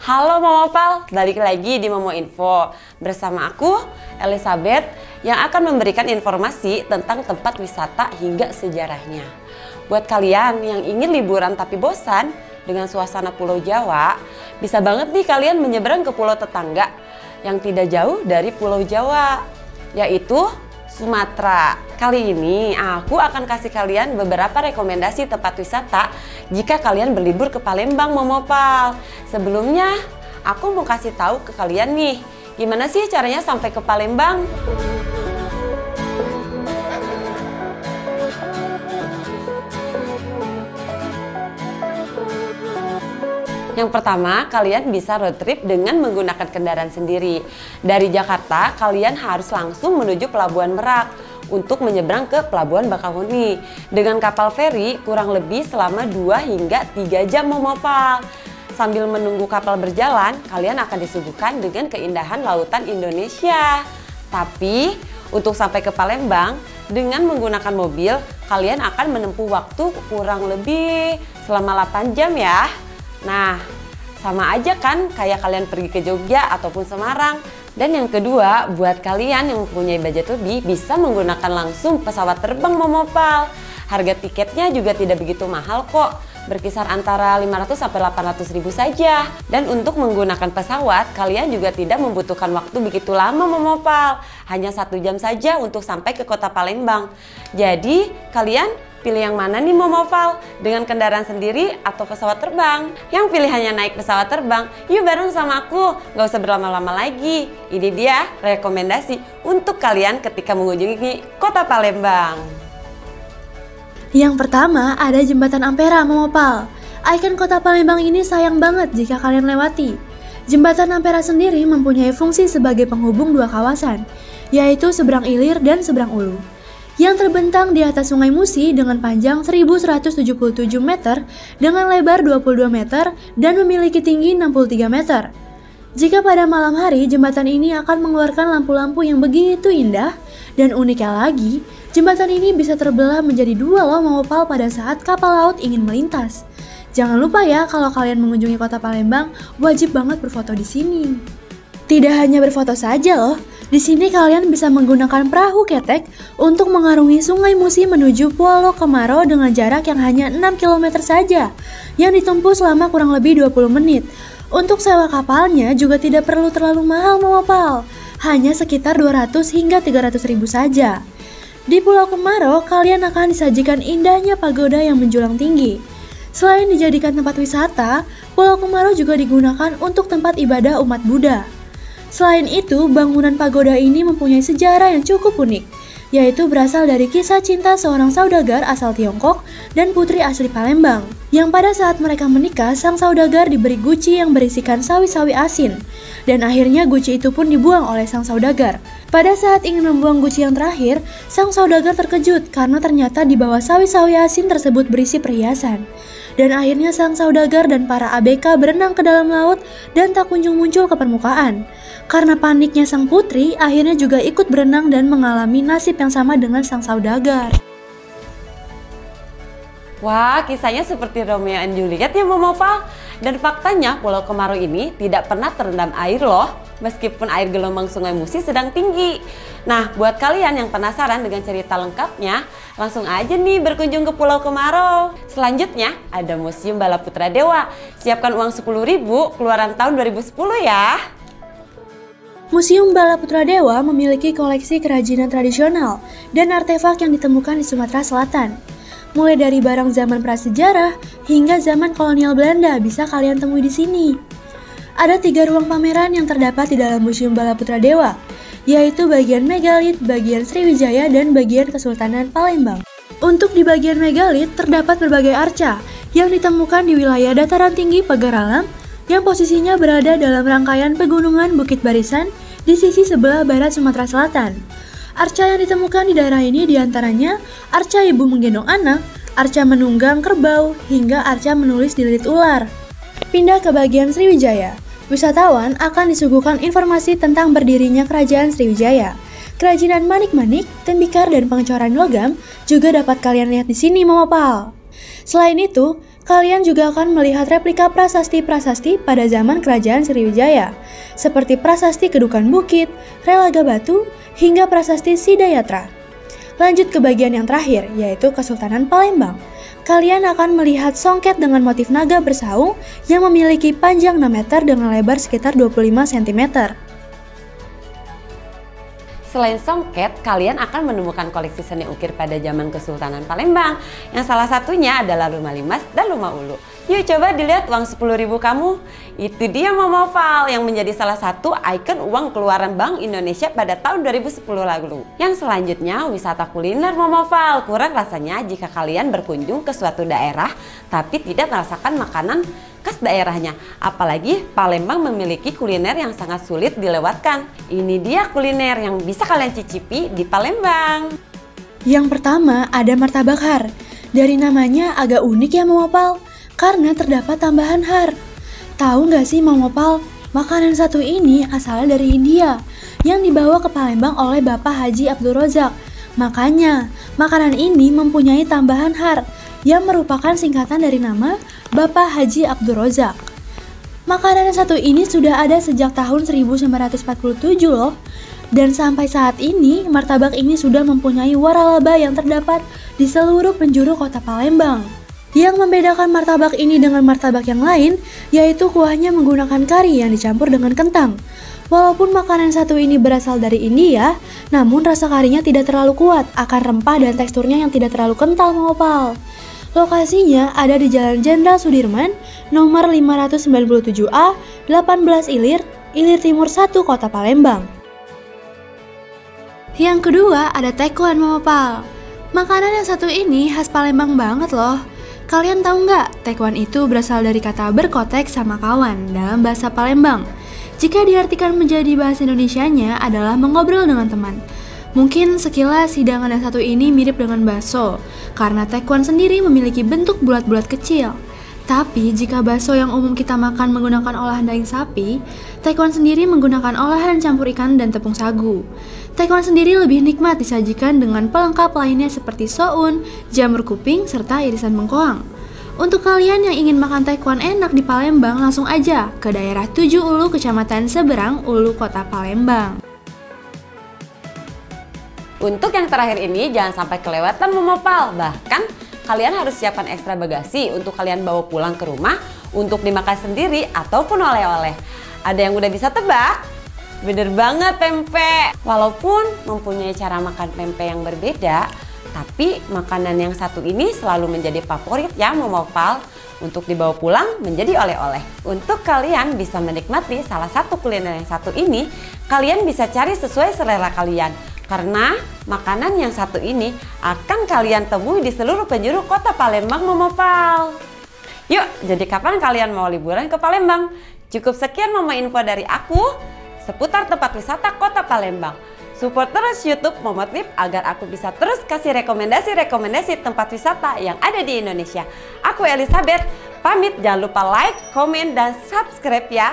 Halo Momopal, balik lagi di Momo Info bersama aku Elizabeth yang akan memberikan informasi tentang tempat wisata hingga sejarahnya. Buat kalian yang ingin liburan tapi bosan dengan suasana Pulau Jawa, bisa banget nih kalian menyeberang ke pulau tetangga yang tidak jauh dari Pulau Jawa, yaitu Sumatera. Kali ini aku akan kasih kalian beberapa rekomendasi tempat wisata jika kalian berlibur ke Palembang, Momopal. Sebelumnya aku mau kasih tahu ke kalian nih, gimana sih caranya sampai ke Palembang? Yang pertama, kalian bisa road trip dengan menggunakan kendaraan sendiri. Dari Jakarta, kalian harus langsung menuju Pelabuhan Merak untuk menyeberang ke Pelabuhan Bakahuni. Dengan kapal feri kurang lebih selama 2 hingga 3 jam Momopal. Sambil menunggu kapal berjalan, kalian akan disuguhkan dengan keindahan lautan Indonesia. Tapi, untuk sampai ke Palembang, dengan menggunakan mobil, kalian akan menempuh waktu kurang lebih selama 8 jam ya. Nah, sama aja kan kayak kalian pergi ke Jogja ataupun Semarang. Dan yang kedua, buat kalian yang mempunyai budget lebih, bisa menggunakan langsung pesawat terbang Momopal. Harga tiketnya juga tidak begitu mahal kok, berkisar antara 500 sampai 800 ribu saja. Dan untuk menggunakan pesawat, kalian juga tidak membutuhkan waktu begitu lama Momopal. Hanya 1 jam saja untuk sampai ke kota Palembang. Jadi, kalian pilih yang mana nih Momopal? Dengan kendaraan sendiri atau pesawat terbang? Yang pilihannya naik pesawat terbang, yuk bareng sama aku, gak usah berlama-lama lagi. Ini dia rekomendasi untuk kalian ketika mengunjungi kota Palembang. Yang pertama ada Jembatan Ampera Momopal. Ikon kota Palembang ini sayang banget jika kalian lewati. Jembatan Ampera sendiri mempunyai fungsi sebagai penghubung dua kawasan, yaitu seberang Ilir dan seberang Ulu, yang terbentang di atas Sungai Musi dengan panjang 1177 meter dengan lebar 22 meter dan memiliki tinggi 63 meter. Jika pada malam hari, jembatan ini akan mengeluarkan lampu-lampu yang begitu indah, dan uniknya lagi, jembatan ini bisa terbelah menjadi 2 loh Momopal pada saat kapal laut ingin melintas. Jangan lupa ya, kalau kalian mengunjungi kota Palembang, wajib banget berfoto di sini. Tidak hanya berfoto saja loh, di sini kalian bisa menggunakan perahu ketek untuk mengarungi Sungai Musi menuju Pulau Kemaro dengan jarak yang hanya 6 km saja, yang ditempuh selama kurang lebih 20 menit. Untuk sewa kapalnya juga tidak perlu terlalu mahal Momopal, hanya sekitar 200 hingga 300 ribu saja. Di Pulau Kemaro, kalian akan disajikan indahnya pagoda yang menjulang tinggi. Selain dijadikan tempat wisata, Pulau Kemaro juga digunakan untuk tempat ibadah umat Buddha. Selain itu, bangunan pagoda ini mempunyai sejarah yang cukup unik, yaitu berasal dari kisah cinta seorang saudagar asal Tiongkok dan putri asli Palembang, yang pada saat mereka menikah, sang saudagar diberi guci yang berisikan sawi-sawi asin, dan akhirnya guci itu pun dibuang oleh sang saudagar. Pada saat ingin membuang guci yang terakhir, sang saudagar terkejut karena ternyata di bawah sawi-sawi asin tersebut berisi perhiasan. Dan akhirnya sang saudagar dan para ABK berenang ke dalam laut dan tak kunjung muncul ke permukaan. Karena paniknya sang putri, akhirnya juga ikut berenang dan mengalami nasib yang sama dengan sang saudagar. Wah, kisahnya seperti Romeo and Juliet ya Momopal. Dan faktanya Pulau Kemaro ini tidak pernah terendam air loh, meskipun air gelombang Sungai Musi sedang tinggi. Nah, buat kalian yang penasaran dengan cerita lengkapnya, langsung aja nih berkunjung ke Pulau Kemaro. Selanjutnya ada Museum Bala Putra Dewa. Siapkan uang 10.000 keluaran tahun 2010 ya. Museum Bala Putra Dewa memiliki koleksi kerajinan tradisional dan artefak yang ditemukan di Sumatera Selatan. Mulai dari barang zaman prasejarah hingga zaman kolonial Belanda bisa kalian temui di sini. Ada 3 ruang pameran yang terdapat di dalam Museum Bala Putra Dewa, yaitu bagian megalit, bagian Sriwijaya, dan bagian Kesultanan Palembang. Untuk di bagian megalit terdapat berbagai arca yang ditemukan di wilayah dataran tinggi Pagaralam yang posisinya berada dalam rangkaian pegunungan Bukit Barisan di sisi sebelah barat Sumatera Selatan. Arca yang ditemukan di daerah ini diantaranya arca ibu menggendong anak, arca menunggang kerbau, hingga arca menulis di lilit ular. Pindah ke bagian Sriwijaya, wisatawan akan disuguhkan informasi tentang berdirinya kerajaan Sriwijaya. Kerajinan manik-manik, tembikar, dan pengecoran logam juga dapat kalian lihat di sini Momopal. Selain itu, Kalian juga akan melihat replika prasasti-prasasti pada zaman Kerajaan Sriwijaya, seperti prasasti Kedukan Bukit, Relaga Batu, hingga prasasti Sidayatra. Lanjut ke bagian yang terakhir, yaitu Kesultanan Palembang. Kalian akan melihat songket dengan motif naga bersaung yang memiliki panjang 6 meter dengan lebar sekitar 25 cm. Selain songket, kalian akan menemukan koleksi seni ukir pada zaman Kesultanan Palembang, yang salah satunya adalah rumah limas dan rumah ulu. Yuk coba dilihat uang 10.000 kamu. Itu dia Momoval yang menjadi salah satu ikon uang keluaran Bank Indonesia pada tahun 2010 lalu. Yang selanjutnya wisata kuliner Momoval. Kurang rasanya jika kalian berkunjung ke suatu daerah tapi tidak merasakan makanan khas daerahnya. Apalagi Palembang memiliki kuliner yang sangat sulit dilewatkan. Ini dia kuliner yang bisa kalian cicipi di Palembang. Yang pertama ada martabak har. Dari namanya agak unik ya Momopal, karena terdapat tambahan har. Tahu nggak sih Momopal, makanan satu ini asalnya dari India yang dibawa ke Palembang oleh Bapak Haji Abdul Rozak. Makanya, makanan ini mempunyai tambahan har yang merupakan singkatan dari nama Bapak Haji Abdul Rozak. Makanan yang satu ini sudah ada sejak tahun 1947 loh. Dan sampai saat ini, martabak ini sudah mempunyai waralaba yang terdapat di seluruh penjuru kota Palembang. Yang membedakan martabak ini dengan martabak yang lain, yaitu kuahnya menggunakan kari yang dicampur dengan kentang. Walaupun makanan satu ini berasal dari India, namun rasa karinya tidak terlalu kuat, akan rempah dan teksturnya yang tidak terlalu kental Momopal. Lokasinya ada di Jalan Jenderal Sudirman, nomor 597A, 18 Ilir, Ilir Timur 1, Kota Palembang. Yang kedua ada taekwan Momopal. Makanan yang satu ini khas Palembang banget loh. Kalian tahu nggak, taekwan itu berasal dari kata berkotek sama kawan dalam bahasa Palembang. Jika diartikan menjadi bahasa Indonesianya adalah mengobrol dengan teman. Mungkin sekilas hidangan yang satu ini mirip dengan bakso, karena taekwan sendiri memiliki bentuk bulat-bulat kecil. Tapi jika bakso yang umum kita makan menggunakan olahan daging sapi, taekwan sendiri menggunakan olahan campur ikan dan tepung sagu. Taekwan sendiri lebih nikmat disajikan dengan pelengkap lainnya seperti soun, jamur kuping, serta irisan bengkoang. Untuk kalian yang ingin makan taekwan enak di Palembang, langsung aja ke daerah 7 Ulu, Kecamatan Seberang, Ulu, Kota Palembang. Untuk yang terakhir ini jangan sampai kelewatan Momopal. Bahkan kalian harus siapkan ekstra bagasi untuk kalian bawa pulang ke rumah untuk dimakan sendiri ataupun oleh-oleh. Ada yang udah bisa tebak? Bener banget pempek. Walaupun mempunyai cara makan pempek yang berbeda, tapi makanan yang satu ini selalu menjadi favorit ya Momopal untuk dibawa pulang menjadi oleh-oleh. Untuk kalian bisa menikmati salah satu kuliner yang satu ini, kalian bisa cari sesuai selera kalian. Karena makanan yang satu ini akan kalian temui di seluruh penjuru kota Palembang Momopal. Yuk, jadi kapan kalian mau liburan ke Palembang? Cukup sekian Momo info dari aku seputar tempat wisata kota Palembang. Support terus YouTube Momo Trip agar aku bisa terus kasih rekomendasi-rekomendasi tempat wisata yang ada di Indonesia. Aku Elizabeth, pamit, jangan lupa like, komen, dan subscribe ya.